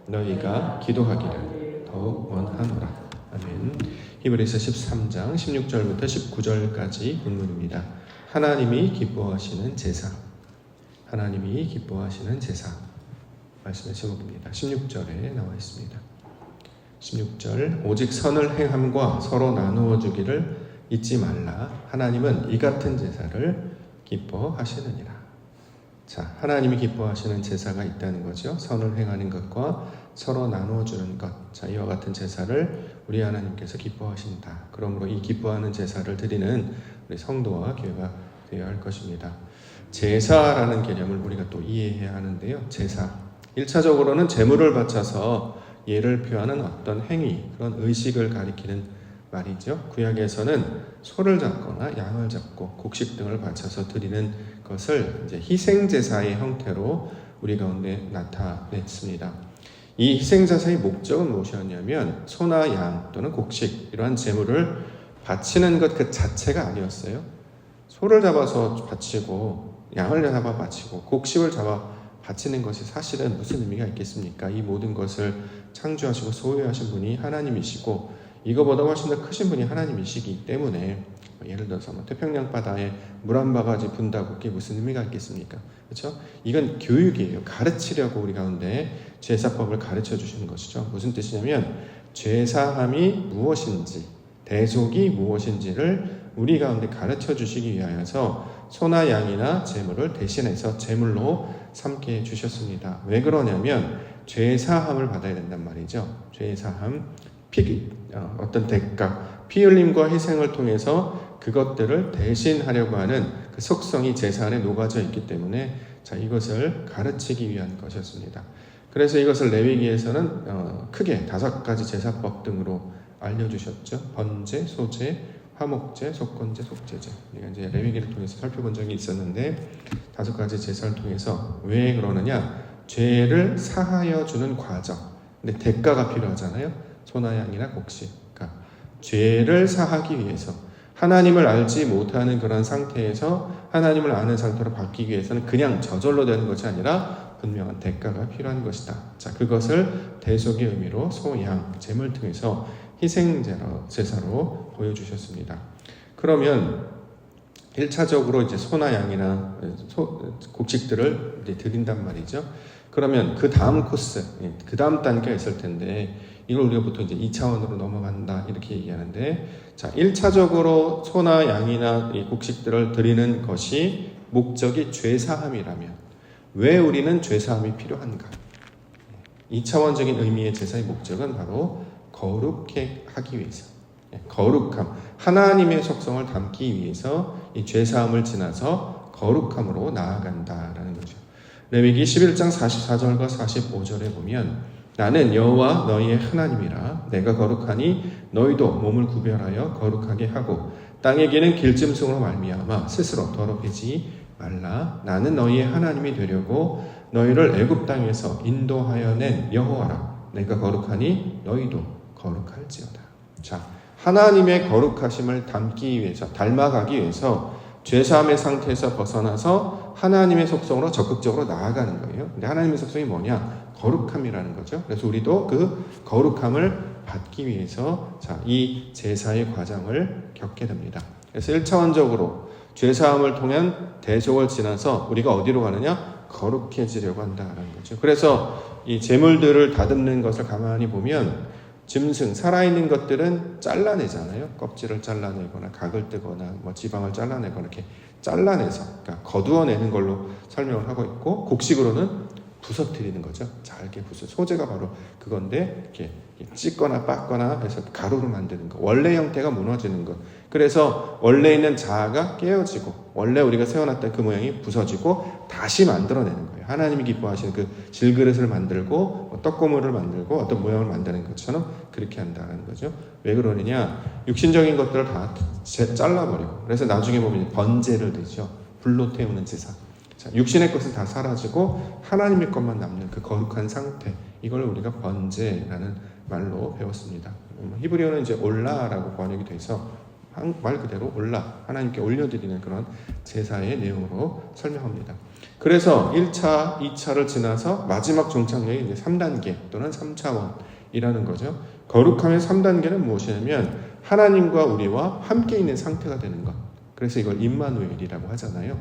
너희가 기도하기를 더욱 원하노라. 아멘. 히브리서 13장 16절부터 19절까지 본문입니다. 하나님이 기뻐하시는 제사. 하나님이 기뻐하시는 제사. 말씀의 제목입니다. 16절에 나와 있습니다. 16절 오직 선을 행함과 서로 나누어 주기를 잊지 말라. 하나님은 이 같은 제사를 기뻐하시느니라. 자, 하나님이 기뻐하시는 제사가 있다는 거죠. 선을 행하는 것과 서로 나누어 주는 것. 자, 이와 같은 제사를 우리 하나님께서 기뻐하신다. 그러므로 이 기뻐하는 제사를 드리는 우리 성도와 교회가 되어야 할 것입니다. 제사라는 개념을 우리가 또 이해해야 하는데요. 제사. 1차적으로는 제물을 바쳐서 예를 표하는 어떤 행위, 그런 의식을 가리키는 말이죠. 구약에서는 소를 잡거나 양을 잡고 곡식 등을 바쳐서 드리는 것을 이제 희생제사의 형태로 우리 가운데 나타냈습니다. 이 희생제사의 목적은 무엇이었냐면 소나 양 또는 곡식 이러한 제물을 바치는 것 그 자체가 아니었어요. 소를 잡아서 바치고 양을 잡아 바치고 곡식을 잡아 바치는 것이 사실은 무슨 의미가 있겠습니까? 이 모든 것을 창조하시고 소유하신 분이 하나님이시고 이거보다 훨씬 더 크신 분이 하나님이시기 때문에 예를 들어서 태평양 바다에 물 한 바가지 분다고 그게 무슨 의미가 있겠습니까? 그렇죠? 이건 교육이에요. 가르치려고 우리 가운데 제사법을 가르쳐 주시는 것이죠. 무슨 뜻이냐면 제사함이 무엇인지 대속이 무엇인지를 우리 가운데 가르쳐 주시기 위하여서 소나 양이나 제물을 대신해서 제물로 삼게 해주셨습니다. 왜 그러냐면 죄사함을 받아야 된단 말이죠. 죄사함, 어떤 대가, 피 흘림과 희생을 통해서 그것들을 대신하려고 하는 그 속성이 제사 안에 녹아져 있기 때문에 자, 이것을 가르치기 위한 것이었습니다. 그래서 이것을 레위기에서는 크게 5가지 제사법 등으로 알려주셨죠. 번제, 소제, 화목제, 속건제, 속제제. 우리가 이제 레위기를 통해서 살펴본 적이 있었는데 5가지 제사를 통해서 왜 그러느냐? 죄를 사하여 주는 과정. 근데 대가가 필요하잖아요. 소나 양이나 곡식. 그러니까 죄를 사하기 위해서 하나님을 알지 못하는 그런 상태에서 하나님을 아는 상태로 바뀌기 위해서는 그냥 저절로 되는 것이 아니라 분명한 대가가 필요한 것이다. 자, 그것을 대속의 의미로 소, 양, 제물 통해서 희생제사로 보여주셨습니다. 그러면 1차적으로 이제 소나 양이나 곡식들을 이제 드린단 말이죠. 그러면 그 다음 코스, 그 다음 단계가 있을 텐데 이걸 우리가 보통 이제 2차원으로 넘어간다 이렇게 얘기하는데 자, 1차적으로 소나 양이나 이 곡식들을 드리는 것이 목적이 죄사함이라면 왜 우리는 죄사함이 필요한가? 2차원적인 의미의 제사의 목적은 바로 거룩해 하기 위해서 거룩함, 하나님의 속성을 담기 위해서 이 죄사함을 지나서 거룩함으로 나아간다라는 거죠. 레위기 11장 44절과 45절에 보면 나는 여호와 너희의 하나님이라 내가 거룩하니 너희도 몸을 구별하여 거룩하게 하고 땅에 기는 길짐승으로 말미암아 스스로 더럽히지 말라. 나는 너희의 하나님이 되려고 너희를 애굽 땅에서 인도하여 낸 여호와라. 내가 거룩하니 너희도 거룩할지어다. 자, 하나님의 거룩하심을 담기 위해서 닮아가기 위해서 죄사함의 상태에서 벗어나서 하나님의 속성으로 적극적으로 나아가는 거예요. 근데 하나님의 속성이 뭐냐? 거룩함이라는 거죠. 그래서 우리도 그 거룩함을 받기 위해서 자, 이 제사의 과정을 겪게 됩니다. 그래서 1차원적으로 죄사함을 통한 대속을 지나서 우리가 어디로 가느냐? 거룩해지려고 한다는 거죠. 그래서 이 제물들을 다듬는 것을 가만히 보면 짐승, 살아있는 것들은 잘라내잖아요. 껍질을 잘라내거나 각을 뜨거나 지방을 잘라내거나 이렇게 잘라내서 그러니까 거두어내는 걸로 설명을 하고 있고 곡식으로는 부서뜨리는 거죠. 잘게 소재가 바로 그건데 이렇게 찢거나 빻거나 해서 가루로 만드는 거. 원래 형태가 무너지는 것. 그래서 원래 있는 자아가 깨어지고 원래 우리가 세워놨던 그 모양이 부서지고 다시 만들어내는 거예요. 하나님이 기뻐하시는 그 질그릇을 만들고 떡고물을 만들고 어떤 모양을 만드는 것처럼 그렇게 한다는 거죠. 왜 그러느냐? 육신적인 것들을 다 잘라버리고 그래서 나중에 보면 번제를 드죠. 불로 태우는 제사. 자, 육신의 것은 다 사라지고 하나님의 것만 남는 그 거룩한 상태, 이걸 우리가 번제라는 말로 배웠습니다. 히브리어는 이제 올라라고 번역이 돼서 말 그대로 올라, 하나님께 올려드리는 그런 제사의 내용으로 설명합니다. 그래서 1차, 2차를 지나서 마지막 종착역이 이제 3단계 또는 3차원이라는 거죠. 거룩함의 3단계는 무엇이냐면 하나님과 우리와 함께 있는 상태가 되는 것. 그래서 이걸 임마누엘이라고 하잖아요.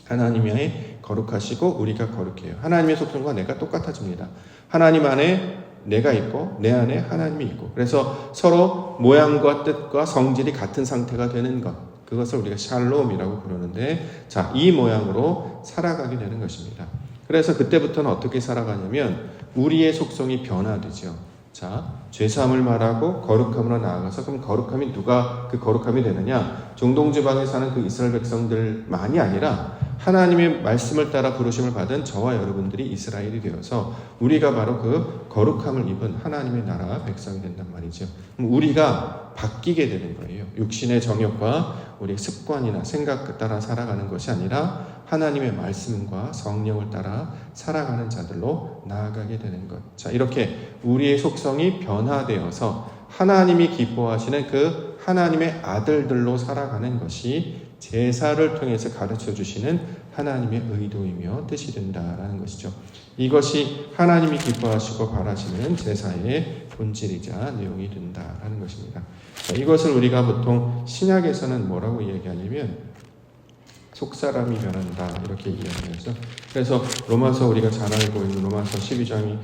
하나님이 거룩하시고 우리가 거룩해요. 하나님의 속성과 내가 똑같아집니다. 하나님 안에 내가 있고 내 안에 하나님이 있고, 그래서 서로 모양과 뜻과 성질이 같은 상태가 되는 것, 그것을 우리가 샬롬이라고 부르는데, 자, 이 모양으로 살아가게 되는 것입니다. 그래서 그때부터는 어떻게 살아가냐면 우리의 속성이 변화되죠. 자, 죄사함을 말하고 거룩함으로 나아가서, 그럼 거룩함이 누가 그 거룩함이 되느냐? 중동 지방에 사는 그 이스라엘 백성들만이 아니라 하나님의 말씀을 따라 부르심을 받은 저와 여러분들이 이스라엘이 되어서 우리가 바로 그 거룩함을 입은 하나님의 나라 백성이 된단 말이죠. 그럼 우리가 바뀌게 되는 거예요. 육신의 정욕과 우리의 습관이나 생각 따라 살아가는 것이 아니라 하나님의 말씀과 성령을 따라 살아가는 자들로 나아가게 되는 것. 자, 이렇게 우리의 속성이 변화되어서 하나님이 기뻐하시는 그 하나님의 아들들로 살아가는 것이 제사를 통해서 가르쳐 주시는 하나님의 의도이며 뜻이 된다라는 것이죠. 이것이 하나님이 기뻐하시고 바라시는 제사의 본질이자 내용이 된다라는 것입니다. 자, 이것을 우리가 보통 신약에서는 뭐라고 얘기하냐면 속사람이 변한다 이렇게 이야기하죠. 그래서 로마서, 우리가 잘 알고 있는 로마서 12장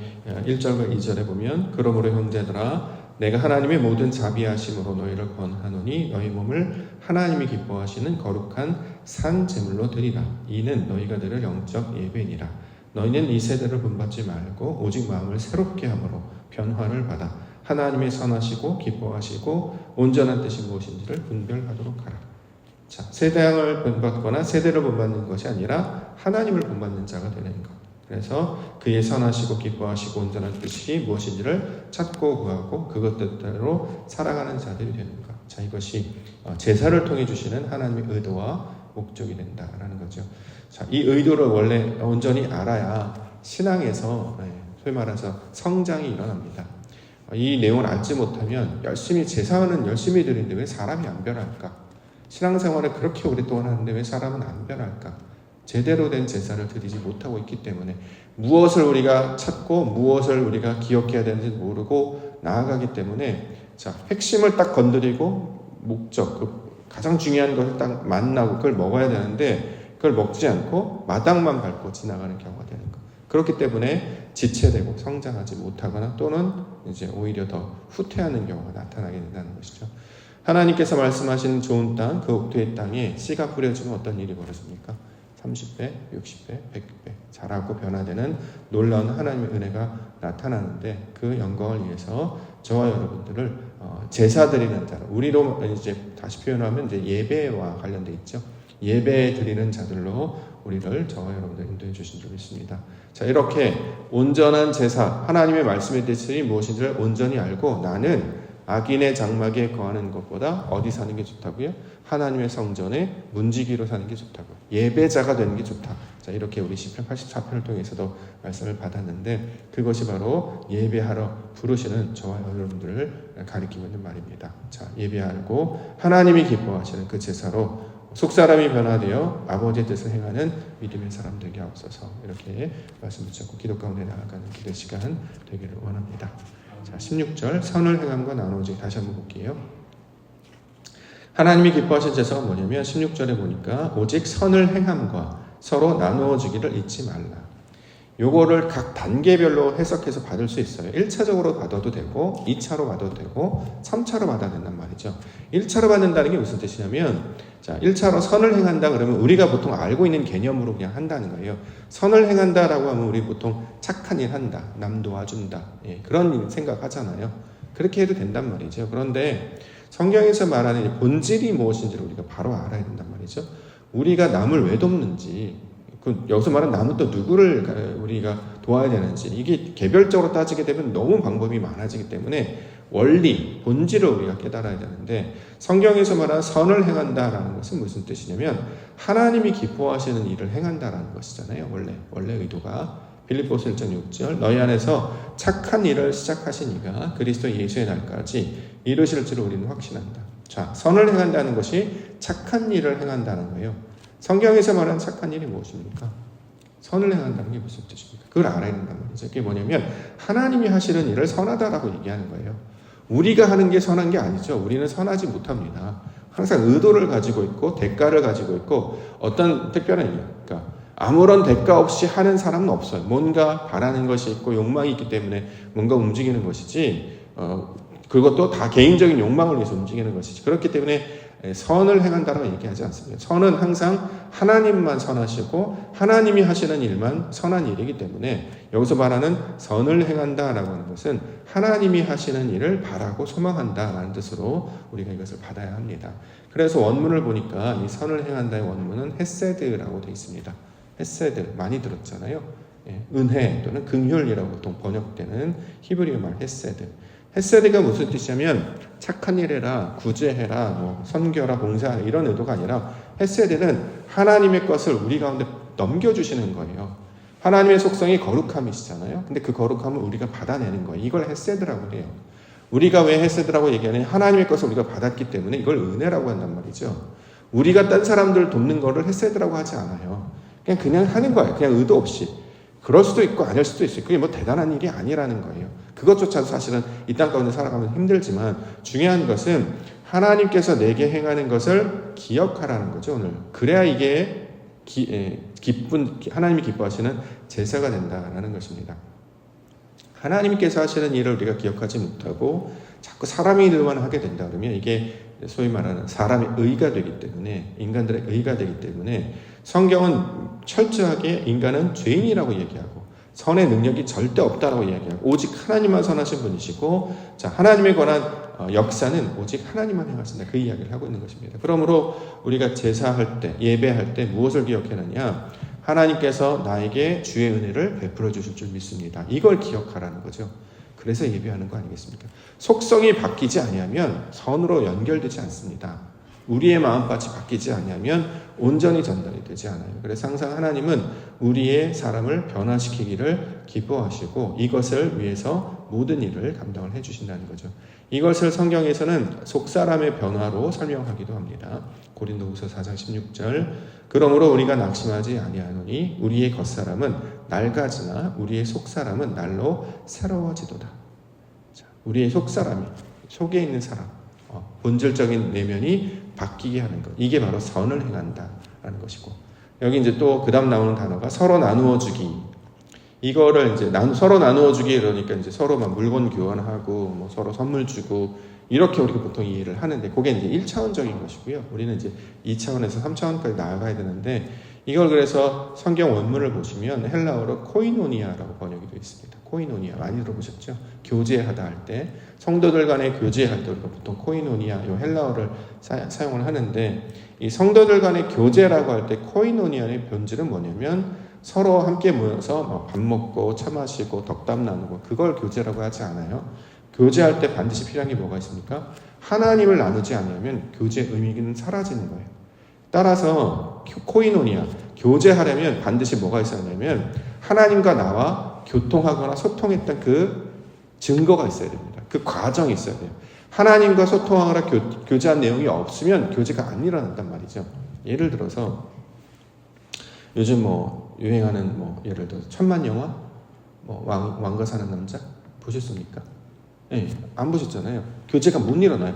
1절과 2절에 보면, 그러므로 형제들아 내가 하나님의 모든 자비하심으로 너희를 권하노니 너희 몸을 하나님이 기뻐하시는 거룩한 산 제물로 드리라. 이는 너희가 드릴 영적 예배니라. 너희는 이 세대를 본받지 말고 오직 마음을 새롭게 함으로 변화를 받아 하나님의 선하시고 기뻐하시고 온전한 뜻이 무엇인지를 분별하도록 하라. 자, 세상을 본받거나 세대를 본받는 것이 아니라 하나님을 본받는 자가 되는 것. 그래서 그의 선하시고 기뻐하시고 온전한 뜻이 무엇인지를 찾고 구하고 그것 뜻대로 살아가는 자들이 되는 것. 자, 이것이 제사를 통해 주시는 하나님의 의도와 목적이 된다라는 거죠. 자, 이 의도를 원래 온전히 알아야 신앙에서 소위 말해서 성장이 일어납니다. 이 내용을 알지 못하면 열심히 제사는 열심히 드리는데 왜 사람이 안 변할까? 신앙생활을 그렇게 오랫동안 하는데 왜 사람은 안 변할까? 제대로 된 제사를 드리지 못하고 있기 때문에 무엇을 우리가 찾고 무엇을 우리가 기억해야 되는지 모르고 나아가기 때문에, 자, 핵심을 딱 건드리고 목적, 그 가장 중요한 것을 딱 만나고 그걸 먹어야 되는데 그걸 먹지 않고 마당만 밟고 지나가는 경우가 되는 것. 그렇기 때문에 지체되고 성장하지 못하거나 또는 이제 오히려 더 후퇴하는 경우가 나타나게 된다는 것이죠. 하나님께서 말씀하신 좋은 땅, 그 옥토의 땅에 씨가 뿌려지면 어떤 일이 벌어집니까? 30배, 60배, 100배 자라고 변화되는 놀라운 하나님의 은혜가 나타나는데, 그 영광을 위해서 저와 여러분들을 제사 드리는 자로, 우리로 이제 다시 표현하면 이제 예배와 관련돼 있죠. 예배 드리는 자들로 우리를, 저와 여러분들 인도해 주신 줄 믿습니다. 자, 이렇게 온전한 제사, 하나님의 말씀의 뜻이 무엇인지를 온전히 알고 나는 악인의 장막에 거하는 것보다 어디 사는 게 좋다고요? 하나님의 성전에 문지기로 사는 게 좋다고요. 예배자가 되는 게 좋다. 자, 이렇게 우리 시편 84편을 통해서도 말씀을 받았는데, 그것이 바로 예배하러 부르시는 저와 여러분들을 가리키고 있는 말입니다. 자, 예배하고 하나님이 기뻐하시는 그 제사로 속사람이 변화되어 아버지의 뜻을 행하는 믿음의 사람 되게 하옵소서. 이렇게 말씀 붙잡고 기도 가운데 나아가는 기도 시간 되기를 원합니다. 자, 16절 선을 행함과 나누어지기 다시 한번 볼게요. 하나님이 기뻐하신 제사가 뭐냐면 16절에 보니까 오직 선을 행함과 서로 나누어지기를 잊지 말라. 요거를 각 단계별로 해석해서 받을 수 있어요. 1차적으로 받아도 되고 2차로 받아도 되고 3차로 받아야 된단 말이죠. 1차로 받는다는 게 무슨 뜻이냐면, 자, 1차로 선을 행한다 그러면 우리가 보통 알고 있는 개념으로 그냥 한다는 거예요. 선을 행한다라고 하면 우리 보통 착한 일 한다, 남 도와준다, 그런 생각하잖아요. 그렇게 해도 된단 말이죠. 그런데 성경에서 말하는 본질이 무엇인지를 우리가 바로 알아야 된단 말이죠. 우리가 남을 왜 돕는지, 여기서 말하는 남은 또 누구를 우리가 도와야 되는지, 이게 개별적으로 따지게 되면 너무 방법이 많아지기 때문에 원리, 본질을 우리가 깨달아야 되는데, 성경에서 말하는 선을 행한다라는 것은 무슨 뜻이냐면 하나님이 기뻐하시는 일을 행한다라는 것이잖아요. 원래 의도가 빌립보서 1장 6절 너희 안에서 착한 일을 시작하신 이가 그리스도 예수의 날까지 이루실 줄을 우리는 확신한다. 자, 선을 행한다는 것이 착한 일을 행한다는 거예요. 성경에서 말하는 착한 일이 무엇입니까? 선을 행한다는 게 무슨 뜻입니까? 그걸 알아야 된단 말이죠. 그게 뭐냐면 하나님이 하시는 일을 선하다라고 얘기하는 거예요. 우리가 하는 게 선한 게 아니죠. 우리는 선하지 못합니다. 항상 의도를 가지고 있고 대가를 가지고 있고 어떤 특별한 이유, 그러니까 아무런 대가 없이 하는 사람은 없어요. 뭔가 바라는 것이 있고 욕망이 있기 때문에 뭔가 움직이는 것이지 그것도 다 개인적인 욕망을 위해서 움직이는 것이지. 그렇기 때문에 선을 행한다라고 얘기하지 않습니다. 선은 항상 하나님만 선하시고 하나님이 하시는 일만 선한 일이기 때문에 여기서 말하는 선을 행한다라고 하는 것은 하나님이 하시는 일을 바라고 소망한다라는 뜻으로 우리가 이것을 받아야 합니다. 그래서 원문을 보니까 이 선을 행한다의 원문은 헤세드라고 되어 있습니다. 헤세드 많이 들었잖아요. 은혜 또는 긍휼이라고 보통 번역되는 히브리어 말 헤세드. 헤세드가 무슨 뜻이냐면 착한 일 해라, 구제해라, 뭐 선교라, 봉사하라 이런 의도가 아니라 헤세드는 하나님의 것을 우리 가운데 넘겨주시는 거예요. 하나님의 속성이 거룩함이시잖아요. 근데 그 거룩함을 우리가 받아내는 거예요. 이걸 헤세드라고 해요. 우리가 왜 헤세드라고 얘기하냐면 하나님의 것을 우리가 받았기 때문에 이걸 은혜라고 한단 말이죠. 우리가 딴 사람들 돕는 거를 헤세드라고 하지 않아요. 그냥 하는 거예요. 그냥 의도 없이. 그럴 수도 있고 아닐 수도 있어요. 그게 뭐 대단한 일이 아니라는 거예요. 그것조차도 사실은 이 땅 가운데 살아가면 힘들지만 중요한 것은 하나님께서 내게 행하는 것을 기억하라는 거죠. 오늘 그래야 이게 기쁜 하나님이 기뻐하시는 제사가 된다라는 것입니다. 하나님께서 하시는 일을 우리가 기억하지 못하고 자꾸 사람의 일만 하게 된다 그러면 이게 소위 말하는 사람의 의가 되기 때문에 인간들의 의가 되기 때문에 성경은 철저하게 인간은 죄인이라고 얘기하고 선의 능력이 절대 없다라고 이야기하고 오직 하나님만 선하신 분이시고 자 하나님에 관한 역사는 오직 하나님만 행하신다 그 이야기를 하고 있는 것입니다. 그러므로 우리가 제사할 때 예배할 때 무엇을 기억해내냐 하나님께서 나에게 주의 은혜를 베풀어 주실 줄 믿습니다. 이걸 기억하라는 거죠. 그래서 예배하는 거 아니겠습니까? 속성이 바뀌지 아니하면 선으로 연결되지 않습니다. 우리의 마음밭이 바뀌지 않으면 온전히 전달이 되지 않아요. 그래서 항상 하나님은 우리의 사람을 변화시키기를 기뻐하시고 이것을 위해서 모든 일을 감당을 해주신다는 거죠. 이것을 성경에서는 속사람의 변화로 설명하기도 합니다. 고린도후서 4장 16절 그러므로 우리가 낙심하지 아니하노니 우리의 겉사람은 낡아지나 우리의 속사람은 날로 새로워지도다. 자, 우리의 속사람이 속에 있는 사람 본질적인 내면이 바뀌게 하는 것. 이게 바로 선을 행한다라는 것이고. 여기 이제 또 그다음 나오는 단어가 서로 나누어 주기. 이거를 이제 서로 나누어 주기 그러니까 이제 서로 막 물건 교환하고 뭐 서로 선물 주고 이렇게 우리가 보통 이해를 하는데 그게 이제 1차원적인 것이고요. 우리는 이제 2차원에서 3차원까지 나아가야 되는데 이걸 그래서 성경 원문을 보시면 헬라어로 코이노니아라고 번역이 되어 있습니다. 코이노니아 많이 들어보셨죠? 교제하다 할 때 성도들 간에 교제할 때 우리가 보통 코이노니아 이 헬라어를 사용을 하는데 이 성도들 간의 교제라고 할 때 코이노니아의 본질은 뭐냐면 서로 함께 모여서 밥 먹고 차 마시고 덕담 나누고 그걸 교제라고 하지 않아요. 교제할 때 반드시 필요한 게 뭐가 있습니까? 하나님을 나누지 않으면 교제의 의미는 사라지는 거예요. 따라서 코이노니아, 교제하려면 반드시 뭐가 있어야 하냐면 하나님과 나와 교통하거나 소통했던 그 증거가 있어야 됩니다. 그 과정이 있어야 돼요. 하나님과 소통하거나 교제한 내용이 없으면 교제가 안 일어난단 말이죠. 예를 들어서 요즘 뭐 유행하는 뭐 예를 들어서 천만 영화 뭐 왕과 사는 남자 보셨습니까? 예, 안 보셨잖아요. 교제가 못 일어나요.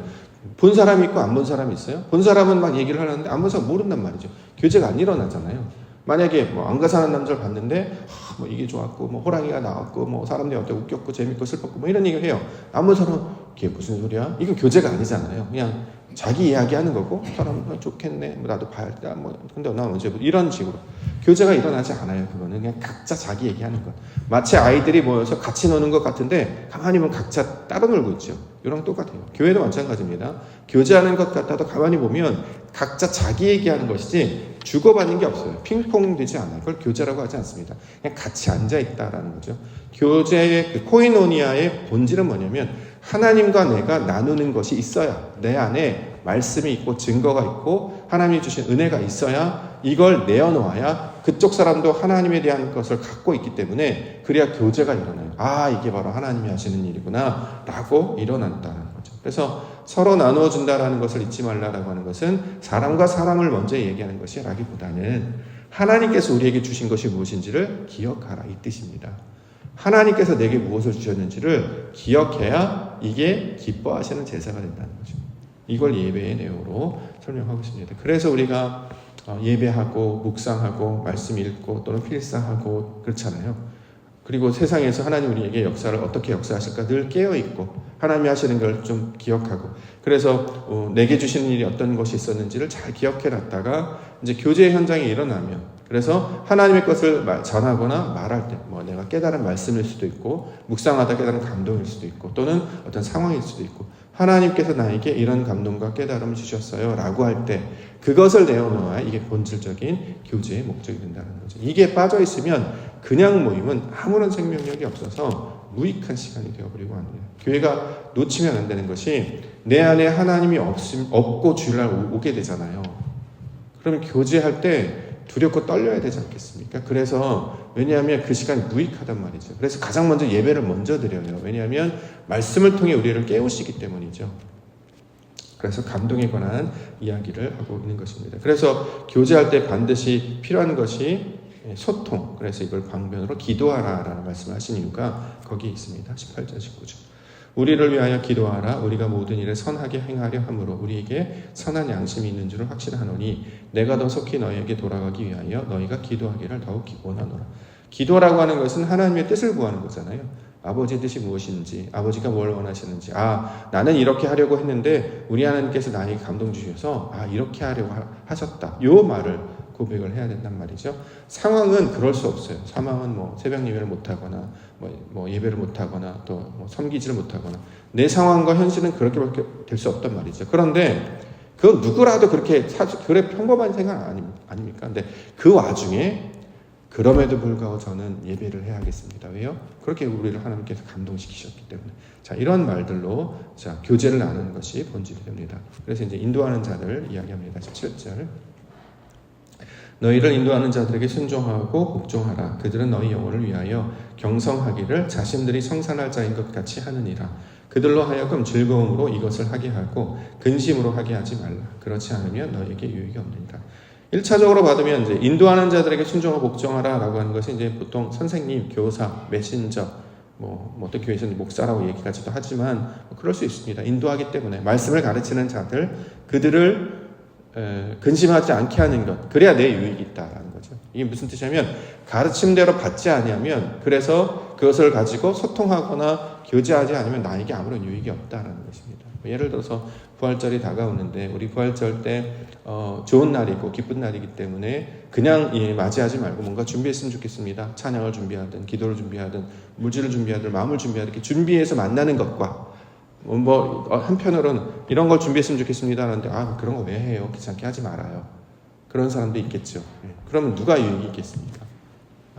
본 사람이 있고 안 본 사람이 있어요. 본 사람은 막 얘기를 하는데 안 본 사람 모른단 말이죠. 교제가 안 일어나잖아요. 만약에 뭐 왕과 사는 남자를 봤는데 뭐 이게 좋았고 뭐 호랑이가 나왔고 뭐 사람들이 어때 웃겼고 재밌고 슬펐고 뭐 이런 얘기를 해요. 안 본 사람은 이게 무슨 소리야? 이건 교제가 아니잖아요. 그냥 자기 이야기하는 거고 사람은 좋겠네. 뭐 나도 봐야겠다. 뭐 근데 나 언제 이런 식으로 교제가 일어나지 않아요. 그거는 그냥 각자 자기 얘기하는 것. 마치 아이들이 모여서 같이 노는 것 같은데 가만히 보면 각자 따로 놀고 있죠. 이랑 똑같아요. 교회도 마찬가지입니다. 교제하는 것 같아도 가만히 보면 각자 자기 얘기하는 것이지 주고받는 게 없어요. 핑퐁 되지 않아요. 그걸 교제라고 하지 않습니다. 그냥 같이 앉아 있다라는 거죠. 교제의 그 코이노니아의 본질은 뭐냐면 하나님과 내가 나누는 것이 있어야 내 안에 말씀이 있고 증거가 있고 하나님이 주신 은혜가 있어야 이걸 내어놓아야 그쪽 사람도 하나님에 대한 것을 갖고 있기 때문에 그래야 교제가 일어나요. 아, 이게 바로 하나님이 하시는 일이구나 라고 일어난다는 거죠. 그래서 서로 나누어 준다라는 것을 잊지 말라라고 하는 것은 사람과 사람을 먼저 얘기하는 것이라기보다는 하나님께서 우리에게 주신 것이 무엇인지를 기억하라, 이 뜻입니다. 하나님께서 내게 무엇을 주셨는지를 기억해야 이게 기뻐하시는 제사가 된다는 거죠. 이걸 예배의 내용으로 설명하고 있습니다. 그래서 우리가 예배하고 묵상하고 말씀 읽고 또는 필사하고 그렇잖아요. 그리고 세상에서 하나님 우리에게 역사를 어떻게 역사하실까 늘 깨어있고 하나님이 하시는 걸 좀 기억하고 그래서 내게 주시는 일이 어떤 것이 있었는지를 잘 기억해놨다가 이제 교제의 현장이 일어나면 그래서 하나님의 것을 전하거나 말할 때 뭐 내가 깨달은 말씀일 수도 있고 묵상하다 깨달은 감동일 수도 있고 또는 어떤 상황일 수도 있고 하나님께서 나에게 이런 감동과 깨달음을 주셨어요 라고 할 때 그것을 내어놓아야 이게 본질적인 교제의 목적이 된다는 거죠. 이게 빠져있으면 그냥 모임은 아무런 생명력이 없어서 무익한 시간이 되어버리고 합니다. 교회가 놓치면 안 되는 것이 내 안에 하나님이 없고 주일날 오게 되잖아요. 그러면 교제할 때 두렵고 떨려야 되지 않겠습니까? 그래서 왜냐하면 그 시간이 무익하단 말이죠. 그래서 가장 먼저 예배를 먼저 드려요. 왜냐하면 말씀을 통해 우리를 깨우시기 때문이죠. 그래서 감동에 관한 이야기를 하고 있는 것입니다. 그래서 교제할 때 반드시 필요한 것이 소통. 그래서 이걸 방면으로 기도하라라는 말씀을 하신 이유가 거기에 있습니다. 18절 19절. 우리를 위하여 기도하라. 우리가 모든 일을 선하게 행하려 함으로 우리에게 선한 양심이 있는 줄을 확신하노니 내가 더 속히 너희에게 돌아가기 위하여 너희가 기도하기를 더욱 원하노라. 기도라고 하는 것은 하나님의 뜻을 구하는 거잖아요. 아버지의 뜻이 무엇인지, 아버지가 뭘 원하시는지, 나는 이렇게 하려고 했는데 우리 하나님께서 나에게 감동 주셔서 이렇게 하려고 하셨다. 요 말을 고백을 해야 된단 말이죠. 상황은 그럴 수 없어요. 상황은 뭐 새벽 예배를 못하거나 뭐 예배를 못하거나 또 뭐 섬기지를 못하거나 내 상황과 현실은 그렇게밖에 될 수 없단 말이죠. 그런데 그 누구라도 그렇게 그래 평범한 생각 아닙니까? 근데 그 와중에 그럼에도 불구하고 저는 예배를 해야겠습니다. 왜요? 그렇게 우리를 하나님께서 감동시키셨기 때문에. 자, 이런 말들로 교제를 나누는 것이 본질이 됩니다. 그래서 이제 인도하는 자들 이야기합니다. 17절. 너희를 인도하는 자들에게 순종하고 복종하라. 그들은 너희 영혼을 위하여 경성하기를 자신들이 성산할 자인 것 같이 하느니라. 그들로 하여금 즐거움으로 이것을 하게 하고 근심으로 하게 하지 말라. 그렇지 않으면 너희에게 유익이 없느니라. 1차적으로 받으면 이제 인도하는 자들에게 순종하고 복종하라 라고 하는 것이 이제 보통 선생님, 교사, 메신저, 어떤 교회에서는 목사라고 얘기하기도 하지만 그럴 수 있습니다. 인도하기 때문에 말씀을 가르치는 자들, 그들을 근심하지 않게 하는 것, 그래야 내 유익이 있다라는 거죠. 이게 무슨 뜻이냐면 가르침대로 받지 아니하면 그래서 그것을 가지고 소통하거나 교제하지 않으면 나에게 아무런 유익이 없다라는 것입니다. 예를 들어서 부활절이 다가오는데 우리 부활절 때 좋은 날이고 기쁜 날이기 때문에 그냥 맞이하지 말고 뭔가 준비했으면 좋겠습니다. 찬양을 준비하든 기도를 준비하든 물질을 준비하든 마음을 준비하든 이렇게 준비해서 만나는 것과 한편으로는 이런 걸 준비했으면 좋겠습니다 하는데 그런 거 왜 해요? 귀찮게 하지 말아요. 그런 사람도 있겠죠. 그러면 누가 유익이 있겠습니까?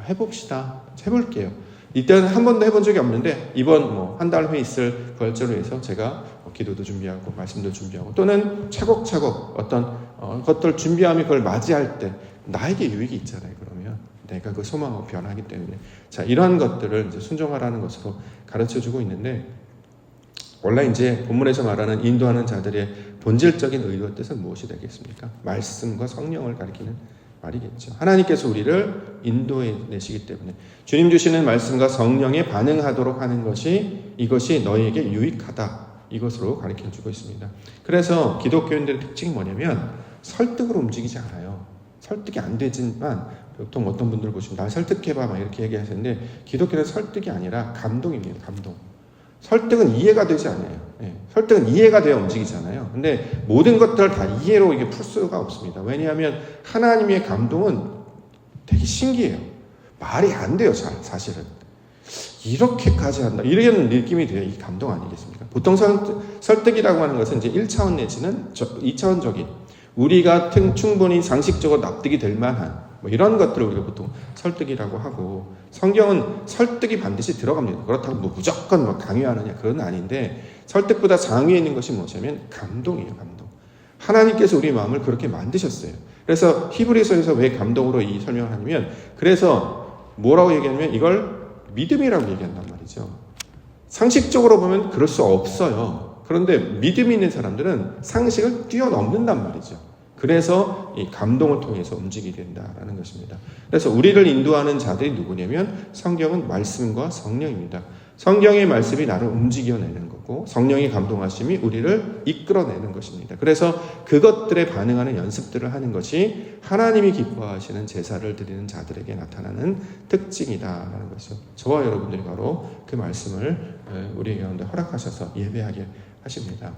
해봅시다. 해볼게요. 이때는 한 번도 해본 적이 없는데 이번 한 달 후에 있을 부활절을 위해서 제가 기도도 준비하고 말씀도 준비하고 또는 차곡차곡 어떤 것들 준비하며 그걸 맞이할 때 나에게 유익이 있잖아요. 그러면 내가 그 소망하고 변하기 때문에 자, 이러한 것들을 이제 순종하라는 것으로 가르쳐주고 있는데 원래 이제 본문에서 말하는 인도하는 자들의 본질적인 의도와 뜻은 무엇이 되겠습니까? 말씀과 성령을 가리키는 말이겠죠. 하나님께서 우리를 인도해 내시기 때문에 주님 주시는 말씀과 성령에 반응하도록 하는 것이 이것이 너희에게 유익하다. 이것으로 가르쳐주고 있습니다. 그래서 기독교인들의 특징이 뭐냐면 설득으로 움직이지 않아요. 설득이 안 되지만 보통 어떤 분들 보시면 날 설득해봐 막 이렇게 얘기하시는데 기독교는 설득이 아니라 감동입니다. 감동. 설득은 이해가 되지 않아요. 설득은 이해가 되어 움직이잖아요. 근데 모든 것들을 다 이해로 이게 풀 수가 없습니다. 왜냐하면 하나님의 감동은 되게 신기해요. 말이 안 돼요, 사실은. 이렇게까지 한다. 이런 느낌이 돼요. 이 감동 아니겠습니까? 보통 설득이라고 하는 것은 이제 1차원 내지는 2차원적인 우리가 충분히 상식적으로 납득이 될 만한 이런 것들을 우리가 보통 설득이라고 하고 성경은 설득이 반드시 들어갑니다. 그렇다고 무조건 강요하느냐 그건 아닌데 설득보다 상위에 있는 것이 뭐냐면 감동이에요. 감동. 하나님께서 우리 마음을 그렇게 만드셨어요. 그래서 히브리서에서 왜 감동으로 이 설명을 하냐면, 그래서 뭐라고 얘기하냐면 이걸 믿음이라고 얘기한단 말이죠. 상식적으로 보면 그럴 수 없어요. 그런데 믿음이 있는 사람들은 상식을 뛰어넘는단 말이죠. 그래서 이 감동을 통해서 움직이게 된다라는 것입니다. 그래서 우리를 인도하는 자들이 누구냐면 성경은 말씀과 성령입니다. 성경의 말씀이 나를 움직여내는 거고 성령의 감동하심이 우리를 이끌어내는 것입니다. 그래서 그것들에 반응하는 연습들을 하는 것이 하나님이 기뻐하시는 제사를 드리는 자들에게 나타나는 특징이다라는 것이죠. 저와 여러분들이 바로 그 말씀을 우리 가운데 허락하셔서 예배하게 하십니다.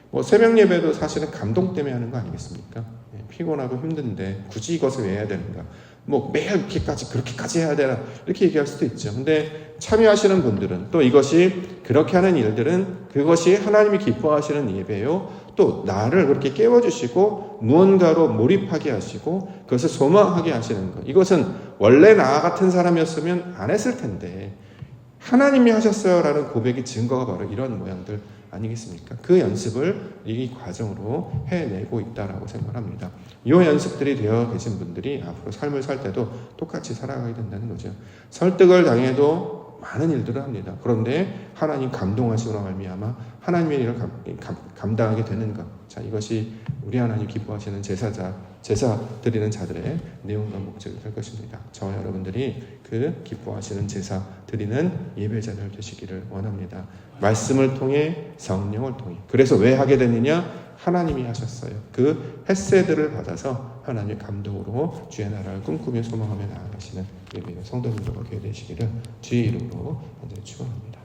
뭐 새벽 예배도 사실은 감동 때문에 하는 거 아니겠습니까? 피곤하고 힘든데 굳이 이것을 왜 해야 되는가? 뭐 매일 그렇게까지 해야 되나? 이렇게 얘기할 수도 있죠. 근데 참여하시는 분들은 또 이것이 그렇게 하는 일들은 그것이 하나님이 기뻐하시는 예배요. 또 나를 그렇게 깨워주시고 무언가로 몰입하게 하시고 그것을 소망하게 하시는 것. 이것은 원래 나 같은 사람이었으면 안 했을 텐데 하나님이 하셨어요 라는 고백의 증거가 바로 이런 모양들 아니겠습니까? 그 연습을 이 과정으로 해내고 있다라고 생각합니다. 이 연습들이 되어 계신 분들이 앞으로 삶을 살 때도 똑같이 살아가게 된다는 거죠. 설득을 당해도 많은 일들을 합니다. 그런데 하나님 감동하시고 말미암아 하나님의 일을 감당하게 되는 것. 자, 이것이 우리 하나님 기뻐하시는 제사 드리는 자들의 내용과 목적이 될 것입니다. 저와 여러분들이 그 기뻐하시는 제사 드리는 예배자들 되시기를 원합니다. 말씀을 통해 성령을 통해. 그래서 왜 하게 되느냐? 하나님이 하셨어요. 그 햇새들을 받아서 하나님의 감동으로 주의 나라를 꿈꾸며 소망하며 나아가시는 예배 성도님들과 교회 되시기를 주의 이름으로 축원합니다.